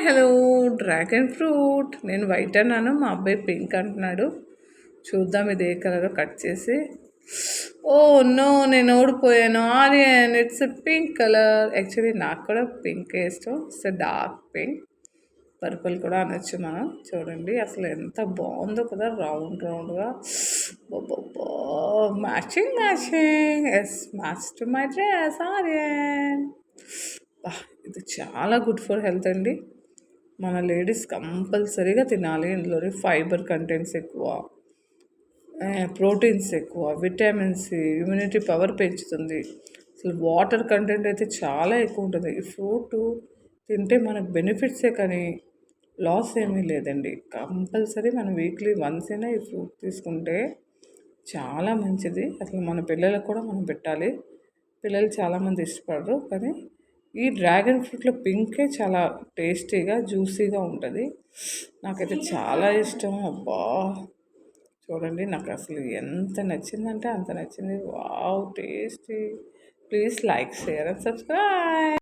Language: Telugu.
Hello dragon fruit. నేను వైట్ అన్నాను, మా అబ్బాయి పింక్ అంటున్నాడు. చూద్దాం ఇది ఏ కలర్ కట్ చేసి. ఓ నో, నేను ఓడిపోయాను. Aryan, it's pink colour. Actually నాకు కూడా పింక్ ఇష్టం. ఇట్స్ డార్క్ పింక్, పర్పుల్ కూడా అనొచ్చు మనం. చూడండి అసలు ఎంత బాగుందో కదా, రౌండ్ రౌండ్గా. Matching matching, yes match to my dress Aryan. ఇది చాలా గుడ్ ఫర్ హెల్త్ అండి. మన లేడీస్ కంపల్సరీగా తినాలి. ఇందులో ఫైబర్ కంటెంట్స్ ఎక్కువ, ప్రోటీన్స్ ఎక్కువ, విటమిన్ సి, ఇమ్యూనిటీ పవర్ పెంచుతుంది. అసలు వాటర్ కంటెంట్ అయితే చాలా ఎక్కువ ఉంటుంది. ఈ ఫ్రూట్ తింటే మనకు బెనిఫిట్సే కానీ లాస్ ఏమీ లేదండి. కంపల్సరీ మనం వీక్లీ వన్స్ అయినా ఈ ఫ్రూట్ తీసుకుంటే చాలా మంచిది. అసలు మన పిల్లలకు కూడా మనం పెట్టాలి. పిల్లలు చాలామంది ఇష్టపడరు, కానీ ఈ డ్రాగన్ ఫ్రూట్లో పింకే చాలా టేస్టీగా జ్యూసీగా ఉంటుంది. నాకైతే చాలా ఇష్టం. అబ్బా చూడండి, నాకు అసలు ఎంత నచ్చిందంటే అంత నచ్చింది. Wow tasty. Please like, share and subscribe.